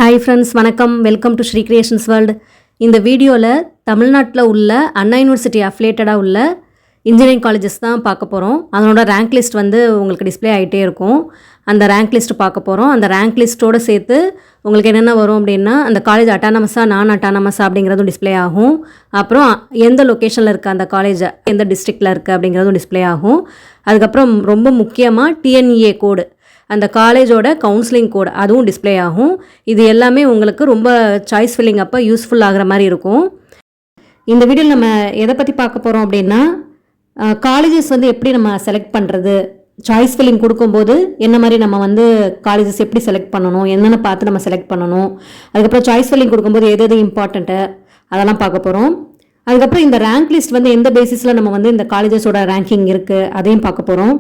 Hi friends, வணக்கம். Welcome to Sri creations world. இந்த வீடியோவில் தமிழ்நாட்டில் உள்ள அண்ணா யூனிவர்சிட்டி அஃபிலேட்டடாக உள்ள இன்ஜினியரிங் காலேஜஸ் தான் பார்க்க போகிறோம். அதனோட ரேங்க் லிஸ்ட் வந்து உங்களுக்கு டிஸ்பிளே ஆகிட்டே இருக்கும். அந்த ரேங்க் லிஸ்ட் பார்க்க போகிறோம். அந்த ரேங்க் லிஸ்ட்டோடு சேர்த்து உங்களுக்கு என்னென்ன வரும் அப்படின்னா, அந்த காலேஜ் அட்டானமஸாக நான் அட்டானமஸாக அப்படிங்கிறதும் டிஸ்பிளே ஆகும். அப்புறம் எந்த லொக்கேஷனில் இருக்குது அந்த காலேஜ், எந்த டிஸ்ட்ரிக்டில் இருக்குது அப்படிங்கிறதும் டிஸ்பிளே ஆகும். அதுக்கப்புறம் ரொம்ப முக்கியமாக டிஎன்ஏ கோடு, அந்த காலேஜோட கவுன்சிலிங் கோடு அதுவும் டிஸ்பிளே ஆகும். இது எல்லாமே உங்களுக்கு ரொம்ப சாய்ஸ் ஃபில்லிங் அப்போ யூஸ்ஃபுல் ஆகிற மாதிரி இருக்கும். இந்த வீடியோவில் நம்ம எதை பற்றி பார்க்க போகிறோம் அப்படின்னா, காலேஜஸ் வந்து எப்படி நம்ம செலக்ட் பண்ணுறது, சாய்ஸ் ஃபில்லிங் கொடுக்கும்போது என்ன மாதிரி நம்ம வந்து காலேஜஸ் எப்படி செலக்ட் பண்ணணும், என்னென்ன பார்த்து நம்ம செலக்ட் பண்ணணும், அதுக்கப்புறம் சாய்ஸ் ஃபில்லிங் கொடுக்கும்போது எது எது இம்பார்ட்டண்ட்டு அதெல்லாம் பார்க்க போகிறோம். அதுக்கப்புறம் இந்த ரேங்க் லிஸ்ட் வந்து எந்த பேசிஸில் நம்ம வந்து இந்த காலேஜஸோட ரேங்கிங் இருக்குது அதையும் பார்க்க போகிறோம்.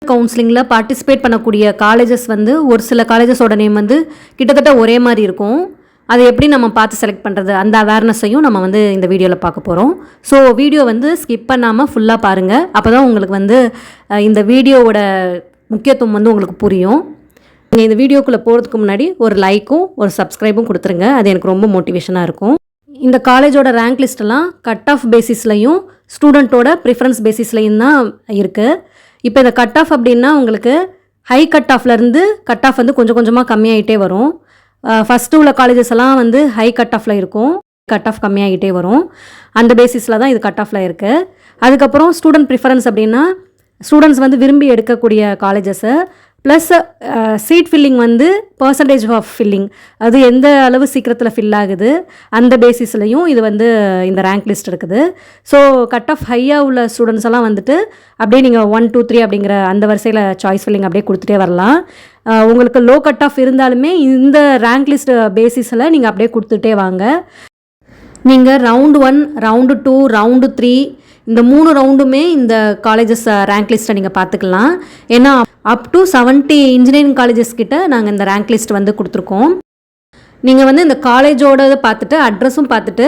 கவுன்சிலிங்கில் பார்ட்டிசிபேட் பண்ணக்கூடிய காலேஜஸ் வந்து ஒரு சில காலேஜஸோட நேம் வந்து கிட்டத்தட்ட ஒரே மாதிரி இருக்கும். அதை எப்படி நம்ம பார்த்து செலக்ட் பண்ணுறது, அந்த அவேர்னஸையும் நம்ம வந்து இந்த வீடியோவில் பார்க்க போகிறோம். ஸோ வீடியோ வந்து ஸ்கிப் பண்ணாமல் ஃபுல்லாக பாருங்கள். அப்போ தான் உங்களுக்கு வந்து இந்த வீடியோவோட முக்கியத்துவம் வந்து உங்களுக்கு புரியும். நீங்கள் இந்த வீடியோக்குள்ளே போகிறதுக்கு முன்னாடி ஒரு லைக்கும் ஒரு சப்ஸ்கிரைபும் கொடுத்துருங்க. அது எனக்கு ரொம்ப மோட்டிவேஷனாக இருக்கும். இந்த காலேஜோட ரேங்க் லிஸ்ட்டெல்லாம் கட் ஆஃப் பேசிஸ்லையும் ஸ்டூடெண்ட்டோட ப்ரிஃபரன்ஸ் பேசிஸ்லையும் தான் இருக்குது. இப்போ இந்த கட் ஆஃப் அப்படின்னா உங்களுக்கு ஹை கட் ஆஃப்லேருந்து கட் ஆஃப் வந்து கொஞ்சம் கொஞ்சமாக கம்மியாகிட்டே வரும். ஃபஸ்ட்டு உள்ள காலேஜஸ் எல்லாம் வந்து ஹை கட் ஆஃபில் இருக்கும், கட் ஆஃப் கம்மியாகிட்டே வரும். அந்த பேசிஸில் தான் இது கட் ஆஃபில் இருக்குது. அதுக்கப்புறம் ஸ்டூடெண்ட் ப்ரிஃபரன்ஸ் அப்படின்னா ஸ்டூடெண்ட்ஸ் வந்து விரும்பி எடுக்கக்கூடிய காலேஜஸை ப்ளஸ் சீட் ஃபில்லிங் வந்து பர்சன்டேஜ் ஆஃப் ஃபில்லிங், அது எந்த அளவு சீக்கிரத்தில் ஃபில் ஆகுது அந்த பேசிஸ்லையும் இது வந்து இந்த ரேங்க் லிஸ்ட் இருக்குது. ஸோ கட் ஆஃப் ஹையாக உள்ள ஸ்டூடெண்ட்ஸ் எல்லாம் வந்துட்டு அப்படியே நீங்கள் 1, 2, 3 அப்படிங்கிற அந்த வரிசையில் சாய்ஸ் ஃபில்லிங் அப்படியே கொடுத்துட்டே வரலாம். உங்களுக்கு லோ கட் ஆஃப் இருந்தாலுமே இந்த ரேங்க் லிஸ்ட் பேசிஸில் நீங்கள் அப்படியே கொடுத்துட்டே வாங்க. நீங்கள் ரவுண்டு 1, ரவுண்டு 2, ரவுண்டு 3 இந்த 3 ரவுண்டுமே இந்த காலேஜஸ் ரேங்க் லிஸ்ட்டை நீங்கள் பார்த்துக்கலாம். ஏன்னா அப் டு 70 இன்ஜினியரிங் காலேஜஸ் கிட்ட நாங்கள் இந்த ரேங்க் லிஸ்ட் வந்து கொடுத்துருக்கோம். நீங்கள் வந்து இந்த காலேஜோட பார்த்துட்டு அட்ரஸும் பார்த்துட்டு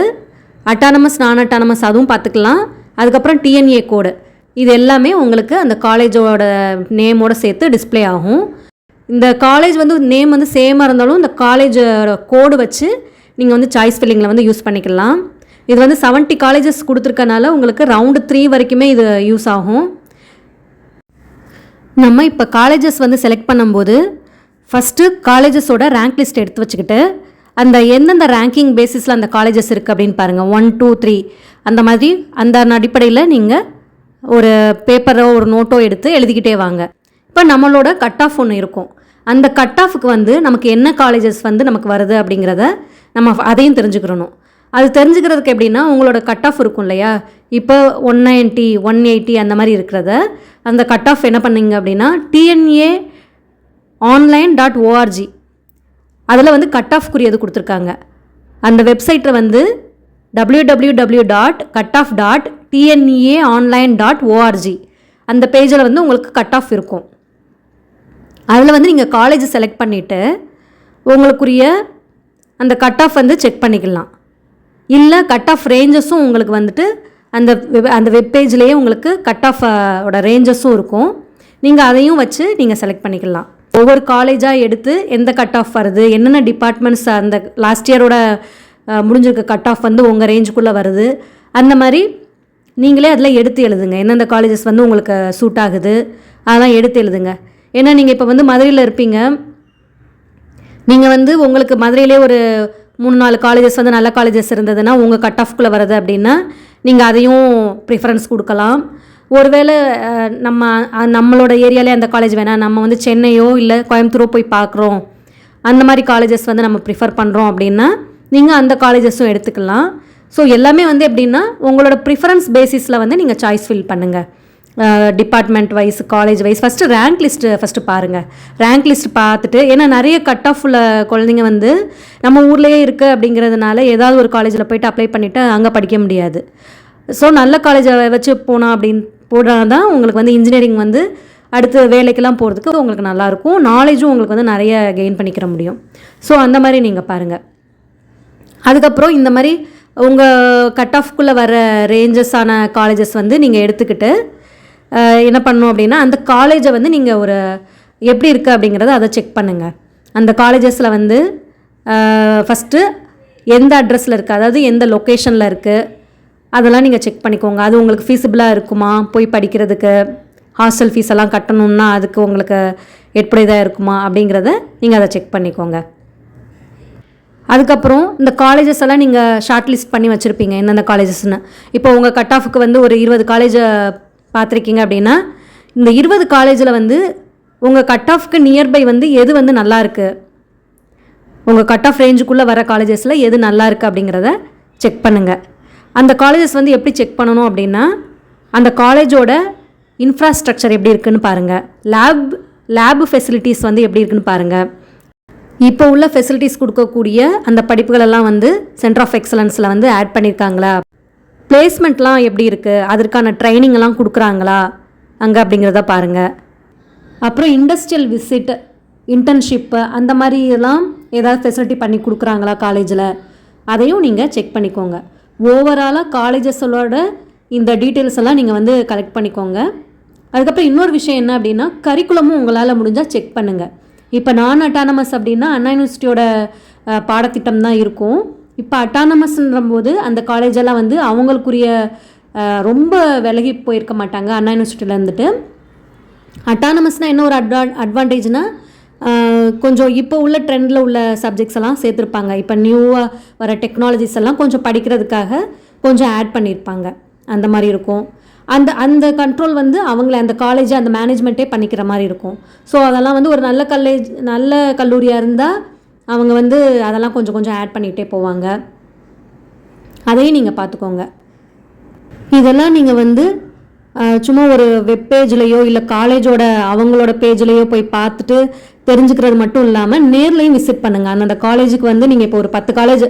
அட்டானமஸ் நான் அட்டானமஸ் அதுவும் பார்த்துக்கலாம். அதுக்கப்புறம் டிஎன்ஏ கோடு இது எல்லாமே உங்களுக்கு அந்த காலேஜோட நேமோட சேர்த்து டிஸ்பிளே ஆகும். இந்த காலேஜ் வந்து நேம் வந்து சேமாக இருந்தாலும் இந்த காலேஜோட கோடு வச்சு நீங்கள் வந்து சாய்ஸ் ஃபில்லிங்கில் வந்து யூஸ் பண்ணிக்கலாம். இது வந்து 70 காலேஜஸ் கொடுத்துருக்கனால உங்களுக்கு ரவுண்டு 3 வரைக்குமே இது யூஸ் ஆகும். நம்ம இப்போ காலேஜஸ் வந்து செலக்ட் பண்ணும்போது ஃபஸ்ட்டு காலேஜஸோட ரேங்க் லிஸ்ட் எடுத்து வச்சுக்கிட்டு அந்த எந்தெந்த ரேங்கிங் பேசிஸில் அந்த காலேஜஸ் இருக்குது அப்படின்னு பாருங்கள். 1, 2, 3 அந்த மாதிரி அந்த அடிப்படையில் நீங்கள் ஒரு பேப்பரோ ஒரு நோட்டோ எடுத்து எழுதிக்கிட்டே வாங்க. இப்போ நம்மளோட கட் ஆஃப் ஒன்று இருக்கும். அந்த கட் ஆஃபுக்கு வந்து நமக்கு என்ன காலேஜஸ் வந்து நமக்கு வருது அப்படிங்கிறத நம்ம அதையும் தெரிஞ்சுக்கிறணும். அது தெரிஞ்சுக்கிறதுக்கு எப்படின்னா, உங்களோட கட் ஆஃப் இருக்கும் இல்லையா, இப்போ 190, 180 அந்த மாதிரி இருக்கிறத அந்த கட் ஆஃப் என்ன பண்ணிங்க அப்படின்னா TNAonline.org அதில் வந்து கட் ஆஃப் குறியது கொடுத்துருக்காங்க. அந்த வெப்சைட்டில் வந்து www.cutoff.tnaonline.org அந்த பேஜில் வந்து உங்களுக்கு கட் ஆஃப் இருக்கும். அதில் வந்து நீங்கள் காலேஜ் செலக்ட் பண்ணிவிட்டு உங்களுக்குரிய அந்த கட் ஆஃப் வந்து செக் பண்ணிக்கலாம். இல்லை கட் ஆஃப் ரேஞ்சஸும் உங்களுக்கு வந்துட்டு அந்த வெப்பேஜ்லேயே உங்களுக்கு கட் ஆஃபோட ரேஞ்சஸும் இருக்கும். நீங்கள் அதையும் வச்சு நீங்கள் செலக்ட் பண்ணிக்கலாம். ஒவ்வொரு காலேஜாக எடுத்து எந்த கட் ஆஃப் வருது, என்னென்ன டிபார்ட்மெண்ட்ஸ் அந்த லாஸ்ட் இயரோட முடிஞ்சிருக்க கட் ஆஃப் வந்து உங்கள் ரேஞ்சுக்குள்ளே வருது, அந்த மாதிரி நீங்களே அதில் எடுத்து எழுதுங்க. எந்தெந்த காலேஜஸ் வந்து உங்களுக்கு சூட் ஆகுது அதெல்லாம் எடுத்து எழுதுங்க. ஏன்னா நீங்கள் இப்போ வந்து மதுரையில் இருப்பீங்க, நீங்கள் வந்து உங்களுக்கு மதுரையிலே ஒரு 3-4 காலேஜஸ் வந்து நல்ல காலேஜஸ் இருந்ததுன்னா உங்கள் கட் ஆஃப்குள்ளே வருது அப்படின்னா நீங்கள் அதையும் ப்ரிஃபரன்ஸ் கொடுக்கலாம். ஒருவேளை நம்மளோட ஏரியாலே அந்த காலேஜ் வேணால், நம்ம வந்து சென்னையோ இல்லை கோயம்புத்தூரோ போய் பார்க்குறோம், அந்த மாதிரி காலேஜஸ் வந்து நம்ம ப்ரிஃபர் பண்ணுறோம் அப்படின்னா நீங்கள் அந்த காலேஜஸும் எடுத்துக்கலாம். ஸோ எல்லாமே வந்து எப்படின்னா உங்களோட ப்ரிஃபரன்ஸ் பேசிஸில் வந்து நீங்கள் சாய்ஸ் ஃபில் பண்ணுங்கள். Department wise, college wise. First rank list first பாருங்கள். ரேங்க் லிஸ்ட் பார்த்துட்டு, ஏன்னா நிறைய கட் ஆஃப் உள்ள குழந்தைங்க வந்து நம்ம ஊர்லேயே இருக்குது அப்படிங்கிறதுனால ஏதாவது ஒரு காலேஜில் போய்ட்டு அப்ளை பண்ணிவிட்டு அங்கே படிக்க முடியாது. ஸோ நல்ல காலேஜை வச்சு போனால் அப்படின்னு போனால் தான் உங்களுக்கு வந்து இன்ஜினியரிங் வந்து அடுத்த வேலைக்கெல்லாம் போகிறதுக்கு உங்களுக்கு நல்லாயிருக்கும். நாலேஜும் உங்களுக்கு வந்து நிறைய கெயின் பண்ணிக்கிற முடியும். ஸோ அந்த மாதிரி நீங்கள் பாருங்கள். அதுக்கப்புறம் இந்த மாதிரி உங்கள் கட் ஆஃப்குள்ளே வர ரேஞ்சஸான காலேஜஸ் வந்து நீங்கள் எடுத்துக்கிட்டு என்ன பண்ணணும் அப்படின்னா அந்த காலேஜை வந்து நீங்கள் ஒரு எப்படி இருக்குது அப்படிங்கிறத அதை செக் பண்ணுங்கள். அந்த காலேஜஸில் வந்து ஃபஸ்ட்டு எந்த அட்ரஸில் இருக்குது, அதாவது எந்த லொக்கேஷனில் இருக்குது, அதெல்லாம் நீங்கள் செக் பண்ணிக்கோங்க. அது உங்களுக்கு ஃபீஸிபிளாக இருக்குமா, போய் படிக்கிறதுக்கு ஹாஸ்டல் ஃபீஸ் எல்லாம் கட்டணும்னா அதுக்கு உங்களுக்கு ஏற்புடையதாக இருக்குமா அப்படிங்கிறத நீங்கள் அதை செக் பண்ணிக்கோங்க. அதுக்கப்புறம் இந்த காலேஜஸ் எல்லாம் நீங்கள் ஷார்ட் லிஸ்ட் பண்ணி வச்சுருப்பீங்க எந்தெந்த காலேஜஸ்ன்னு. இப்போ உங்கள் கட் ஆஃபுக்கு வந்து ஒரு 20 காலேஜை பார்த்துருக்கீங்க அப்படின்னா, இந்த 20 காலேஜில் வந்து உங்கள் கட் ஆஃப்க்கு நியர்பை வந்து எது வந்து நல்லா இருக்குது, உங்கள் கட் ஆஃப் ரேஞ்சுக்குள்ளே வர காலேஜஸில் எது நல்லா இருக்குது அப்படிங்கிறத செக் பண்ணுங்கள். அந்த காலேஜஸ் வந்து எப்படி செக் பண்ணணும் அப்படின்னா, அந்த காலேஜோட இன்ஃப்ராஸ்ட்ரக்சர் எப்படி இருக்குதுன்னு பாருங்கள். லேப் ஃபெசிலிட்டிஸ் வந்து எப்படி இருக்குதுன்னு பாருங்கள். இப்போ உள்ள ஃபெசிலிட்டிஸ் கொடுக்கக்கூடிய அந்த படிப்புகளெல்லாம் வந்து சென்டர் ஆஃப் எக்ஸலன்ஸில் வந்து ஆட் பண்ணியிருக்காங்களா, பிளேஸ்மெண்ட்லாம் எப்படி இருக்குது, அதற்கான ட்ரைனிங் எல்லாம் கொடுக்குறாங்களா அங்கே அப்படிங்கிறத பாருங்கள். அப்புறம் இண்டஸ்ட்ரியல் விசிட், இன்டர்ன்ஷிப்பு அந்த மாதிரிலாம் ஏதாவது ஃபெசிலிட்டி பண்ணி கொடுக்குறாங்களா காலேஜில், அதையும் நீங்கள் செக் பண்ணிக்கோங்க. ஓவராலாக காலேஜஸோட இந்த டீட்டெயில்ஸ் எல்லாம் நீங்கள் வந்து கலெக்ட் பண்ணிக்கோங்க. அதுக்கப்புறம் இன்னொரு விஷயம் என்ன அப்படின்னா, கரிக்குலமும் உங்களால் முடிஞ்சால் செக் பண்ணுங்கள். இப்போ நான் அட்டானமஸ் அப்படின்னா அண்ணா யூனிவர்சிட்டியோட பாடத்திட்டம் தான் இருக்கும். இப்போ அட்டானமஸ்ன்ற போது அந்த காலேஜெல்லாம் வந்து அவங்களுக்குரிய ரொம்ப விலகி போயிருக்க மாட்டாங்க. அண்ணா யூனிவர்சிட்டியில் இருந்துட்டு அட்டானமஸ்னால் என்ன ஒரு அட்வான்டேஜ்னால், கொஞ்சம் இப்போ உள்ள ட்ரெண்டில் உள்ள சப்ஜெக்ட்ஸ் எல்லாம் சேர்த்துருப்பாங்க. இப்போ நியூவாக வர டெக்னாலஜிஸ் எல்லாம் கொஞ்சம் படிக்கிறதுக்காக கொஞ்சம் ஆட் பண்ணியிருப்பாங்க. அந்த மாதிரி இருக்கும். அந்த கண்ட்ரோல் வந்து அவங்கள அந்த காலேஜை அந்த மேனேஜ்மெண்ட்டே பண்ணிக்கிற மாதிரி இருக்கும். ஸோ அதெல்லாம் வந்து ஒரு நல்ல கல்லூரியாக இருந்தால் அவங்க வந்து அதெல்லாம் கொஞ்சம் கொஞ்சம் ஆட் பண்ணிகிட்டே போவாங்க. அதையும் நீங்கள் பார்த்துக்கோங்க. இதெல்லாம் நீங்கள் வந்து சும்மா ஒரு வெப் பேஜ்லேயோ இல்லை காலேஜோட அவங்களோட பேஜ்லேயோ போய் பார்த்துட்டு தெரிஞ்சுக்கிறது மட்டும் இல்லாமல் நேர்லையும் விசிட் பண்ணுங்கள். அந்த காலேஜுக்கு வந்து நீங்கள் இப்போ ஒரு 10 காலேஜ்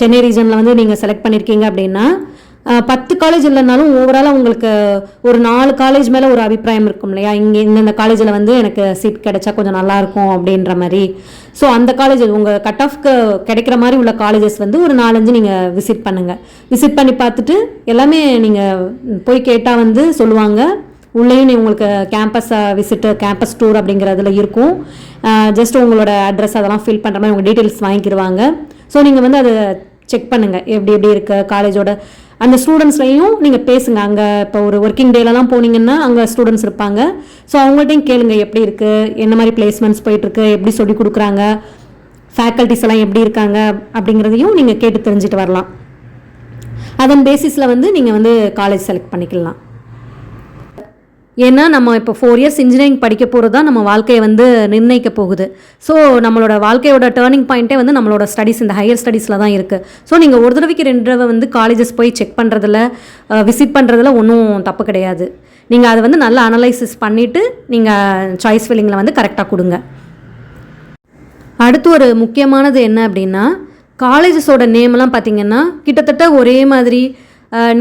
சென்னை ரீஜனில் வந்து நீங்கள் செலக்ட் பண்ணியிருக்கீங்க அப்படின்னா, 10 காலேஜ் இல்லைனாலும் ஓவராலாக உங்களுக்கு ஒரு 4 காலேஜ் மேலே ஒரு அபிப்பிராயம் இருக்கும் இல்லையா, இந்த காலேஜில் வந்து எனக்கு சீட் கிடைச்சா கொஞ்சம் நல்லாயிருக்கும் அப்படின்ற மாதிரி. ஸோ அந்த காலேஜ் உங்கள் கட் ஆஃப்க்கு கிடைக்கிற மாதிரி உள்ள காலேஜஸ் வந்து ஒரு 4-5 நீங்கள் விசிட் பண்ணுங்கள். விசிட் பண்ணி பார்த்துட்டு எல்லாமே நீங்கள் போய் கேட்டால் வந்து சொல்லுவாங்க. உள்ளேயும் உங்களுக்கு கேம்பஸ் விசிட்டு, கேம்பஸ் டூர் அப்படிங்கிறதுல இருக்கும். ஜஸ்ட் உங்களோட அட்ரஸ் அதெல்லாம் ஃபில் பண்ணுற மாதிரி உங்கள் டீட்டெயில்ஸ் வாங்கிக்கிடுவாங்க. ஸோ நீங்கள் வந்து அதை செக் பண்ணுங்கள் எப்படி இருக்குது காலேஜோட. அந்த ஸ்டூடெண்ட்ஸ்லையும் நீங்கள் பேசுங்க. அங்கே இப்போ ஒரு ஒர்க்கிங் டேலலாம் போனீங்கன்னா அங்கே ஸ்டூடெண்ட்ஸ் இருப்பாங்க. ஸோ அவங்கள்ட்டையும் கேளுங்க எப்படி இருக்குது, என்ன மாதிரி பிளேஸ்மெண்ட்ஸ் போயிட்டுருக்கு, எப்படி சொல்லி கொடுக்குறாங்க, ஃபேக்கல்ட்டிஸ் எல்லாம் எப்படி இருக்காங்க அப்படிங்கிறதையும் நீங்கள் கேட்டு தெரிஞ்சுட்டு வரலாம். அதன் பேசிஸில் வந்து நீங்கள் வந்து காலேஜ் செலக்ட் பண்ணிக்கலாம். ஏன்னா நம்ம இப்போ 4 இயர்ஸ் இன்ஜினியரிங் படிக்க போகிறது தான் நம்ம வாழ்க்கையை வந்து நிர்ணயிக்க போகுது. ஸோ நம்மளோட வாழ்க்கையோட டேர்னிங் பாயிண்ட்டே வந்து நம்மளோட ஸ்டடீஸ், இந்த ஹையர் ஸ்டடீஸில் தான் இருக்குது. ஸோ நீங்கள் ஒரு தடவைக்கு 2 தடவை வந்து காலேஜஸ் போய் செக் பண்ணுறதுல, விசிட் பண்ணுறதுல ஒன்றும் தப்பு கிடையாது. நீங்கள் அதை வந்து நல்லா அனலைசிஸ் பண்ணிவிட்டு நீங்கள் சாய்ஸ் ஃபில்லிங்கில் வந்து கரெக்டாக கொடுங்க. அடுத்து ஒரு முக்கியமானது என்ன அப்படின்னா, காலேஜஸோட நேம்லாம் பார்த்திங்கன்னா கிட்டத்தட்ட ஒரே மாதிரி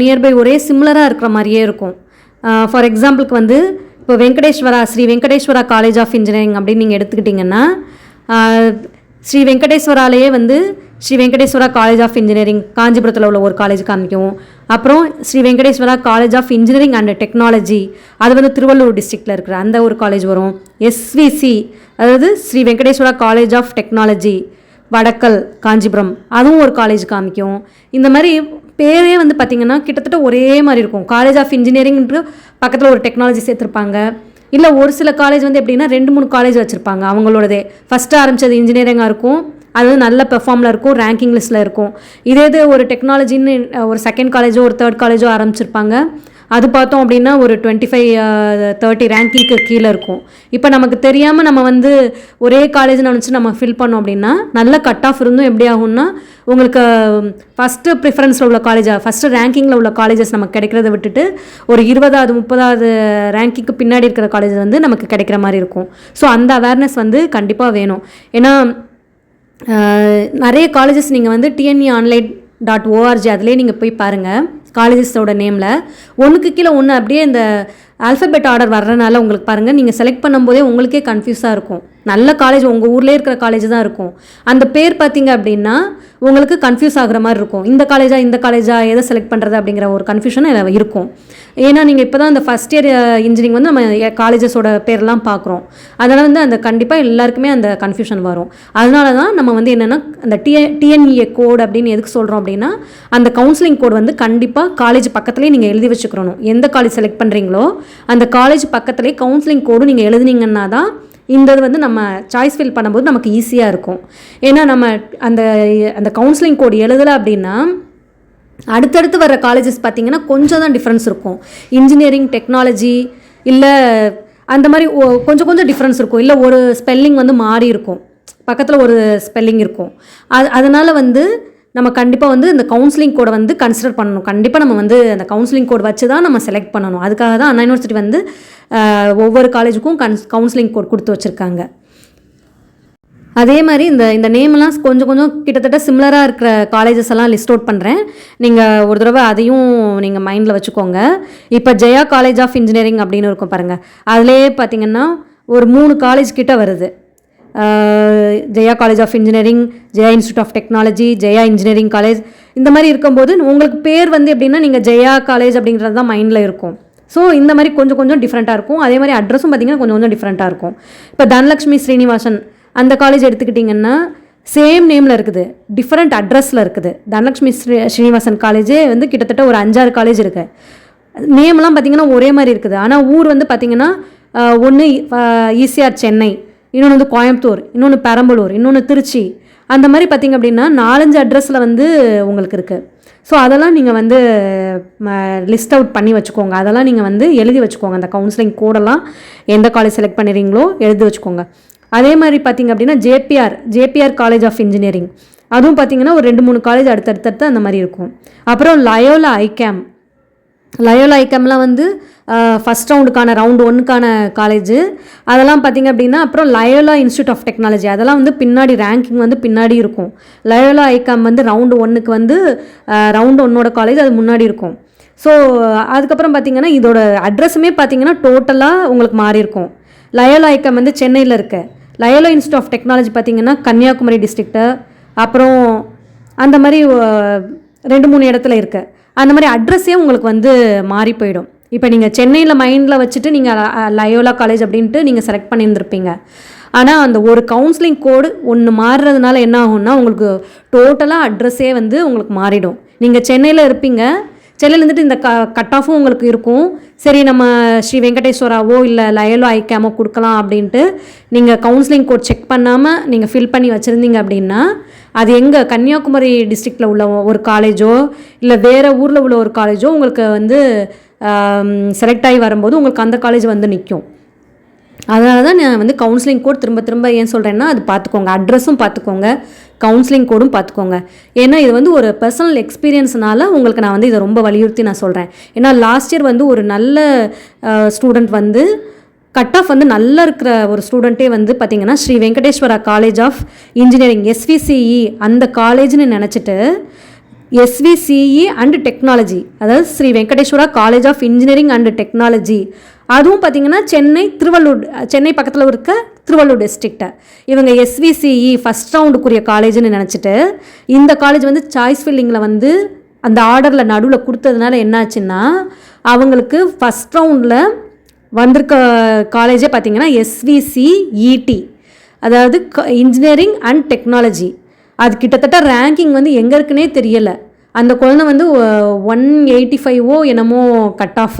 நியர்பை ஒரே சிமிலராக இருக்கிற மாதிரியே இருக்கும். ஃபார் எக்ஸாம்பிளுக்கு வந்து இப்போ Sri Venkateswara college of engineering அப்படின்னு நீங்கள் எடுத்துக்கிட்டிங்கன்னா, ஸ்ரீ வெங்கடேஸ்வராலேயே வந்து Sri Venkateswara college of engineering காஞ்சிபுரத்தில் உள்ள ஒரு காலேஜ் காமிக்கும். அப்புறம் Sri Venkateswara college of engineering and technology, அது வந்து திருவள்ளூர் டிஸ்ட்ரிக்டில் இருக்கிற அந்த ஒரு காலேஜ் வரும். SVC, அதாவது Sri Venkateswara college of technology Vadakkal Kanchipuram, அதுவும் ஒரு காலேஜ் காமிக்கும். இந்த மாதிரி பேரே வந்து பார்த்திங்கன்னா கிட்டத்தட்ட ஒரே மாதிரி இருக்கும். காலேஜ் ஆஃப் இன்ஜினியரிங்ன்ற பக்கத்தில் ஒரு டெக்னாலஜி சேர்த்துருப்பாங்க. இல்லை ஒரு சில காலேஜ் வந்து எப்படின்னா 2-3 காலேஜ் வச்சுருப்பாங்க. அவங்களோடதே ஃபஸ்ட்டு ஆரம்பித்தது இன்ஜினியரிங்காக இருக்கும், அது வந்து நல்ல பெர்ஃபார்மில் இருக்கும், ரேங்கிங் லிஸ்ட்டில் இருக்கும். இதே ஒரு டெக்னாலஜின்னு ஒரு செகண்ட் காலேஜோ ஒரு தேர்ட் காலேஜோ ஆரம்பிச்சிருப்பாங்க. அது பார்த்தோம் அப்படின்னா ஒரு 25-30 ரேங்கிங்க்கு கீழே இருக்கும். இப்போ நமக்கு தெரியாமல் நம்ம வந்து ஒரே காலேஜ்னு நினச்சி நம்ம ஃபில் பண்ணோம் அப்படின்னா நல்ல கட் ஆஃப் இருந்தும் எப்படி ஆகும்னா, உங்களுக்கு ஃபஸ்ட்டு ப்ரிஃபரன்ஸில் உள்ள ஃபஸ்ட்டு ரேங்கிங்கில் உள்ள காலேஜஸ் நமக்கு கிடைக்கிறத விட்டுட்டு ஒரு 20வது-30வது ரேங்கிங்க்கு பின்னாடி இருக்கிற காலேஜ் வந்து நமக்கு கிடைக்கிற மாதிரி இருக்கும். ஸோ அந்த அவேர்னஸ் வந்து கண்டிப்பாக வேணும். ஏன்னா நிறைய காலேஜஸ் நீங்கள் வந்து TNEonline.org அதிலே நீங்கள் போய் பாருங்கள். காலேஜஸோட நேமில் ஒன்றுக்கு கீழே ஒன்று அப்படியே இந்த ஆல்ஃபபெட் ஆர்டர் வர்றதுனால உங்களுக்கு பாருங்கள், நீங்கள் செலக்ட் பண்ணும்போதே உங்களுக்கே கன்ஃபியூஸாக இருக்கும். நல்ல காலேஜ் உங்கள் ஊர்லேயே இருக்கிற காலேஜ் தான் இருக்கும். அந்த பேர் பார்த்தீங்க அப்படின்னா உங்களுக்கு கன்ஃபியூஸ் ஆகுற மாதிரி இருக்கும். இந்த காலேஜா எதை செலக்ட் பண்ணுறது அப்படிங்கிற ஒரு கன்ஃபியூஷன் இருக்கும். ஏன்னா நீங்கள் இப்போ தான் அந்த ஃபஸ்ட் இயர் இன்ஜினியரிங் வந்து நம்ம காலேஜஸோட பேர்லாம் பார்க்குறோம். அதனால் வந்து அந்த கண்டிப்பாக எல்லாருக்குமே அந்த கன்ஃபியூஷன் வரும். அதனால தான் நம்ம வந்து என்னென்னா அந்த டிஎன்இஏ கோட் அப்படின்னு எதுக்கு சொல்கிறோம் அப்படின்னா, அந்த கவுன்சிலிங் கோட் வந்து கண்டிப்பாக காலேஜ் பக்கத்துலேயே நீங்கள் எழுதி வச்சுக்கணும். எந்த காலேஜ் செலக்ட் பண்ணுறீங்களோ அந்த காலேஜ் பக்கத்துலேயே கவுன்சிலிங் கோடு நீங்கள் எழுதுனீங்கன்னா தான் இந்த வந்து நம்ம சாய்ஸ் ஃபில் பண்ணும்போது நமக்கு ஈஸியாக இருக்கும். ஏன்னா நம்ம அந்த அந்த கவுன்சிலிங் கோடு எழுதலை அப்படின்னா அடுத்தடுத்து வர காலேஜஸ் பார்த்திங்கன்னா கொஞ்சம் தான் டிஃப்ரென்ஸ் இருக்கும். இன்ஜினியரிங், டெக்னாலஜி இல்லை அந்த மாதிரி கொஞ்சம் டிஃப்ரென்ஸ் இருக்கும். இல்லை ஒரு ஸ்பெல்லிங் வந்து மாறி இருக்கும், பக்கத்தில் ஒரு ஸ்பெல்லிங் இருக்கும். அதனால் வந்து நம்ம கண்டிப்பாக வந்து இந்த கவுன்சிலிங் கோடை வந்து கன்சிடர் பண்ணணும். கண்டிப்பாக நம்ம வந்து அந்த கவுன்சிலிங் கோட் வச்சு தான் நம்ம செலக்ட் பண்ணணும். அதுக்காக தான் அண்ணா யூனிவர்சிட்டி வந்து ஒவ்வொரு காலேஜுக்கும் கவுன்சிலிங் கோட் கொடுத்து வச்சுருக்காங்க. அதே மாதிரி இந்த நேம்லாம் கொஞ்சம் கிட்டத்தட்ட சிமிலராக இருக்கிற காலேஜஸ் எல்லாம் லிஸ்ட் அவுட் பண்ணுறேன். நீங்கள் ஒரு தடவை அதையும் நீங்கள் மைண்டில் வச்சுக்கோங்க. இப்போ ஜெயா காலேஜ் ஆஃப் இன்ஜினியரிங் அப்படின்னு இருக்கும் பாருங்கள். அதிலே பார்த்திங்கன்னா ஒரு 3 காலேஜ் கிட்ட வருது. Jaya college of engineering, Jaya institute of technology, Jaya engineering college, இந்த மாதிரி இருக்கும்போது உங்களுக்கு பேர் வந்து எப்படின்னா நீங்கள் ஜெயா காலேஜ் அப்படிங்கிறது தான் மைண்டில் இருக்கும். ஸோ இந்த மாதிரி கொஞ்சம் டிஃப்ரெண்ட்டாக இருக்கும். அதே மாதிரி அட்ரஸும் பார்த்திங்கன்னா கொஞ்சம் டிஃப்ரெண்ட்டாக இருக்கும். இப்போ தனலக்ஷ்மி ஸ்ரீனிவாசன் அந்த காலேஜ் எடுத்துக்கிட்டிங்கன்னா சேம் நேமில் இருக்குது, டிஃப்ரெண்ட் அட்ரஸில் இருக்குது. தனலக்ஷ்மி ஸ்ரீனிவாசன் காலேஜே வந்து கிட்டத்தட்ட ஒரு 5-6 காலேஜ் இருக்குது. நேம்லாம் பார்த்திங்கன்னா ஒரே மாதிரி இருக்குது. ஆனால் ஊர் வந்து பார்த்திங்கன்னா ஒன்று ஈசிஆர் சென்னை, இன்னொன்று வந்து கோயம்புத்தூர், இன்னொன்று பெரம்பலூர், இன்னொன்று திருச்சி, அந்த மாதிரி பார்த்திங்க அப்படின்னா 4-5 அட்ரஸில் வந்து உங்களுக்கு இருக்குது. ஸோ அதெல்லாம் நீங்கள் வந்து லிஸ்ட் அவுட் பண்ணி வச்சுக்கோங்க. அதெல்லாம் நீங்கள் வந்து எழுதி வச்சுக்கோங்க. அந்த கவுன்சிலிங் கோடெல்லாம் எந்த காலேஜ் செலக்ட் பண்ணிடுறீங்களோ எழுதி வச்சுக்கோங்க. அதே மாதிரி பார்த்திங்க அப்படின்னா ஜேபிஆர் காலேஜ் ஆஃப் இன்ஜினியரிங், அதுவும் பார்த்திங்கன்னா ஒரு 2-3 காலேஜ் அடுத்தடுத்து அந்த மாதிரி இருக்கும். அப்புறம் லயோலா ஐகேம்லாம் வந்து ஃபஸ்ட் ரவுண்ட் 1க்கான காலேஜு அதெல்லாம் பார்த்திங்க அப்படின்னா. அப்புறம் லயோலா இன்ஸ்டியூட் ஆஃப் டெக்னாலஜி, அதெல்லாம் வந்து பின்னாடி ரேங்கிங் வந்து பின்னாடி இருக்கும். லயோலா ஐகேம் வந்து ரவுண்டு 1க்கு வந்து ரவுண்டு 1ஓட காலேஜ் அது முன்னாடி இருக்கும். ஸோ அதுக்கப்புறம் பார்த்திங்கன்னா இதோட அட்ரஸுமே பார்த்திங்கன்னா டோட்டலாக உங்களுக்கு மாறி இருக்கும். லயோலா ஐகேம் வந்து சென்னையில் இருக்க, லயோலா இன்ஸ்டியூட் ஆஃப் டெக்னாலஜி பார்த்திங்கன்னா கன்னியாகுமரி டிஸ்ட்ரிக்ட்டு, அப்புறம் அந்த மாதிரி 2-3 இடத்துல இருக்குது. அந்த மாதிரி அட்ரஸே உங்களுக்கு வந்து மாறி போயிடும். இப்போ நீங்கள் சென்னையில் மைண்டில் வச்சுட்டு நீங்கள் லயோலா காலேஜ் அப்படின்ட்டு நீங்கள் செலக்ட் பண்ணியிருந்துருப்பீங்க. ஆனால் அந்த ஒரு கவுன்சிலிங் கோடு ஒன்று மாறுறதுனால என்ன ஆகும்னா உங்களுக்கு டோட்டலாக அட்ரஸே வந்து உங்களுக்கு மாறிடும். நீங்கள் சென்னையில் இருப்பீங்க, சென்னையில் இருந்துட்டு இந்த கட் ஆஃபும் உங்களுக்கு இருக்கும். சரி நம்ம ஸ்ரீ வெங்கடேஸ்வராவோ இல்லை லயோலா ஐகேமோ கொடுக்கலாம் அப்படின்ட்டு நீங்கள் கவுன்சிலிங் கோட் செக் பண்ணாமல் நீங்கள் ஃபில் பண்ணி வச்சுருந்தீங்க அப்படின்னா அது எங்கே கன்னியாகுமரி டிஸ்ட்ரிக்டில் உள்ள ஒரு காலேஜோ இல்லை வேறு ஊரில் உள்ள ஒரு காலேஜோ உங்களுக்கு வந்து செலக்ட் ஆகி வரும்போது உங்களுக்கு அந்த காலேஜ் வந்து நிற்கும். அதனால தான் நான் வந்து கவுன்சிலிங் கோட் திரும்ப ஏன் சொல்கிறேன்னா அது பார்த்துக்கோங்க, அட்ரஸும் பார்த்துக்கோங்க, கவுன்சிலிங் கோடும் பார்த்துக்கோங்க. ஏன்னா இது வந்து ஒரு பர்சனல் எக்ஸ்பீரியன்ஸ்னால உங்களுக்கு நான் வந்து இதை ரொம்ப வலியுறுத்தி நான் சொல்கிறேன். ஏன்னா லாஸ்ட் இயர் வந்து ஒரு நல்ல ஸ்டூடெண்ட் வந்து கட் ஆஃப் வந்து நல்லா இருக்கிற ஒரு ஸ்டூடெண்ட்டே வந்து பார்த்திங்கன்னா Sri Venkateswara college of engineering SVCE அந்த காலேஜ்னு நினச்சிட்டு SVCE அண்ட் டெக்னாலஜி, அதாவது Sri Venkateswara college of engineering and technology, அதுவும் பார்த்திங்கன்னா சென்னை பக்கத்தில் இருக்க திருவள்ளூர் டிஸ்ட்ரிக்டை இவங்க SVCE ஃபஸ்ட் ரவுண்டுக்குரிய காலேஜ்னு நினச்சிட்டு இந்த காலேஜ் வந்து சாய்ஸ் ஃபில்லிங்கில் வந்து அந்த ஆர்டரில் நடுவில் கொடுத்ததுனால என்னாச்சுன்னா அவங்களுக்கு ஃபஸ்ட் ரவுண்டில் வந்திருக்க காலேஜே பார்த்திங்கன்னா SVCET, அதாவது இன்ஜினியரிங் அண்ட் டெக்னாலஜி. அது கிட்டத்தட்ட ரேங்கிங் வந்து எங்கே இருக்குன்னே தெரியலை. அந்த குழந்தை வந்து 185 என்னமோ கட் ஆஃப்.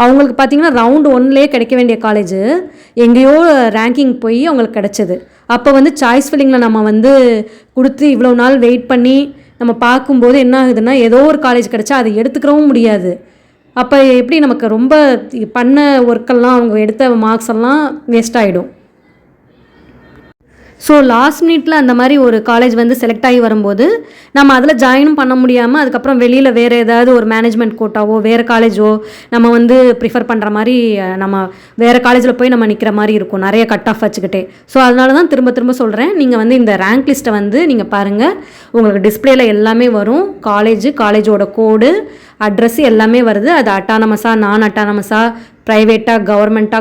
அவங்களுக்கு பார்த்திங்கன்னா ரவுண்டு 1லேயே கிடைக்க வேண்டிய காலேஜ் எங்கேயோ ரேங்கிங் போய் அவங்களுக்கு கிடச்சிது. அப்போ வந்து சாய்ஸ் ஃபில்லிங்கில் நம்ம வந்து கொடுத்து இவ்வளோ நாள் வெயிட் பண்ணி நம்ம பார்க்கும்போது என்ன ஆகுதுன்னா ஏதோ ஒரு காலேஜ் கிடச்சா அதை எடுத்துக்கிறவும் முடியாது. அப்போ எப்படி நமக்கு ரொம்ப பண்ண ஒர்க்கெல்லாம் அவங்க எடுத்த மார்க்ஸ் எல்லாம் வேஸ்ட் ஆகிடும். ஸோ லாஸ்ட் மினிட்ல அந்த மாதிரி ஒரு காலேஜ் வந்து செலக்ட் ஆகி வரும்போது நம்ம அதில் ஜாயினும் பண்ண முடியாமல் அதுக்கப்புறம் வெளியில் வேறு ஏதாவது ஒரு மேனேஜ்மெண்ட் கோட்டாவோ வேறு காலேஜோ நம்ம வந்து ப்ரிஃபர் பண்ணுற மாதிரி நம்ம வேறு காலேஜில் போய் நம்ம நிற்கிற மாதிரி இருக்கும் நிறைய கட் ஆஃப் வச்சுக்கிட்டே. ஸோ அதனால தான் திரும்ப சொல்கிறேன், நீங்கள் வந்து இந்த ரேங்க் லிஸ்ட்டை வந்து நீங்கள் பாருங்கள், உங்களுக்கு டிஸ்பிளேல எல்லாமே வரும். காலேஜோட கோடு, அட்ரஸ் எல்லாமே வருது. அது அட்டானமஸா, நான் அட்டானமஸா, ப்ரைவேட்டாக,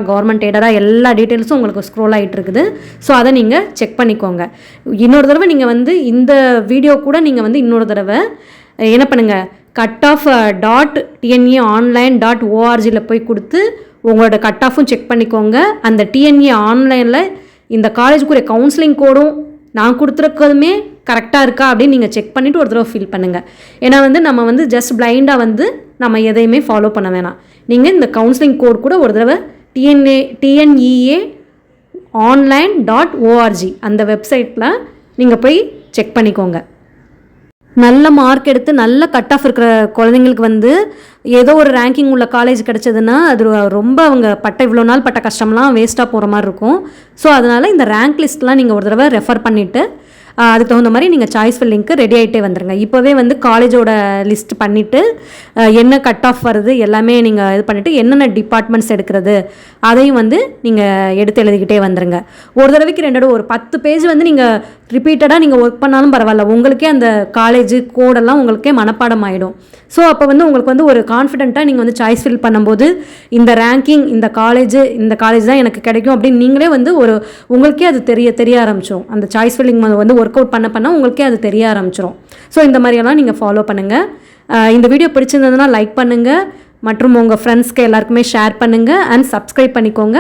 கவர்மெண்ட் எய்டடாக எல்லா டீட்டெயில்ஸும் உங்களுக்கு ஸ்க்ரோல் ஆகிட்டு இருக்குது. ஸோ அதை நீங்கள் செக் பண்ணிக்கோங்க. இன்னொரு தடவை நீங்கள் வந்து இந்த வீடியோ கூட நீங்கள் வந்து இன்னொரு தடவை என்ன பண்ணுங்கள், cutoff.tneonline.org போய் கொடுத்து உங்களோட கட் ஆஃபும் செக் பண்ணிக்கோங்க. அந்த டிஎன்ஏ ஆன்லைனில் இந்த காலேஜுக்குரிய கவுன்சிலிங் கோடும் நான் கொடுத்துருக்கதுமே கரெக்டாக இருக்கா அப்படின்னு நீங்கள் செக் பண்ணிவிட்டு ஒரு தடவை ஃபில் பண்ணுங்கள். ஏன்னா வந்து நம்ம வந்து ஜஸ்ட் பிளைண்டாக வந்து நம்ம எதையுமே ஃபாலோ பண்ண வேணாம். நீங்கள் இந்த கவுன்சிலிங் கோட் கூட ஒரு தடவை TNEA online.org அந்த வெப்சைட்டில் நீங்கள் போய் செக் பண்ணிக்கோங்க. நல்ல மார்க் எடுத்து நல்ல கட் ஆஃப் இருக்கிற குழந்தைங்களுக்கு வந்து ஏதோ ஒரு ரேங்கிங் உள்ள காலேஜ் கிடச்சதுன்னா அது ரொம்ப அவங்க இவ்வளோ நாள் பட்ட கஷ்டம்லாம் வேஸ்ட்டாக போகிற மாதிரி இருக்கும். ஸோ அதனால் இந்த ரேங்க் லிஸ்ட்லாம் நீங்கள் ஒரு தடவை ரெஃபர் பண்ணிவிட்டு அதுக்கு தகுந்த மாதிரி நீங்கள் சாய்ஸ் ஃபில்லிங்க்கு ரெடி ஆகிட்டே வந்துடுங்க. இப்போவே வந்து காலேஜோட லிஸ்ட் பண்ணிவிட்டு என்ன கட் ஆஃப் வருது எல்லாமே நீங்கள் இது பண்ணிவிட்டு என்னென்ன டிபார்ட்மெண்ட்ஸ் எடுக்கிறது அதையும் வந்து நீங்கள் எடுத்து எழுதிக்கிட்டே வந்துடுங்க. ஒரு தடவைக்கு 2 தடவை ஒரு 10 பேஜ் வந்து நீங்கள் ரிப்பீட்டடாக நீங்கள் ஒர்க் பண்ணாலும் பரவாயில்ல, உங்களுக்கே அந்த காலேஜு கோடெல்லாம் உங்களுக்கே மனப்பாடம் ஆகிடும். ஸோ அப்போ வந்து உங்களுக்கு வந்து ஒரு கான்ஃபிடென்ட்டாக நீங்கள் வந்து சாய்ஸ் ஃபில் பண்ணும்போது இந்த ரேங்கிங் இந்த காலேஜ் தான் எனக்கு கிடைக்கும் அப்படின்னு நீங்களே வந்து உங்களுக்கே அது தெரிய ஆரம்பிச்சிடும். அந்த சாய்ஸ் ஃபில்லிங் வந்து ஒர்க் அவுட் பண்ண உங்களுக்கே அது தெரிய ஆரம்பிச்சிடும். ஸோ இந்த மாதிரியெல்லாம் நீங்கள் ஃபாலோ பண்ணுங்கள். இந்த வீடியோ பிடிச்சிருந்ததுன்னா லைக் பண்ணுங்கள் மற்றும் உங்கள் ஃப்ரெண்ட்ஸ்க்கு எல்லாருக்குமே ஷேர் பண்ணுங்கள் அண்ட் சப்ஸ்கிரைப் பண்ணிக்கோங்க.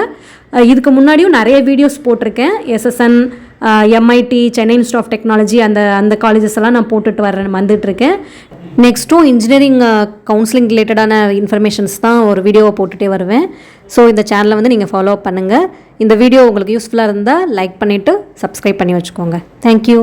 இதுக்கு முன்னாடியும் நிறைய வீடியோஸ் போட்டிருக்கேன். SSN, MIT, Chennai institute of technology அந்த காலேஜஸ் எல்லாம் நான் வந்துட்டுருக்கேன். நெக்ஸ்ட்டும் இன்ஜினியரிங் கவுன்சிலிங் ரிலேட்டடான இன்ஃபர்மேஷன்ஸ் தான் ஒரு வீடியோவை போட்டுகிட்டே வருவேன். ஸோ இந்த சேனலை வந்து நீங்கள் ஃபாலோ பண்ணுங்கள். இந்த வீடியோ உங்களுக்கு யூஸ்ஃபுல்லாக இருந்தால் லைக் பண்ணிவிட்டு சப்ஸ்கிரைப் பண்ணி வச்சுக்கோங்க. தேங்க்யூ.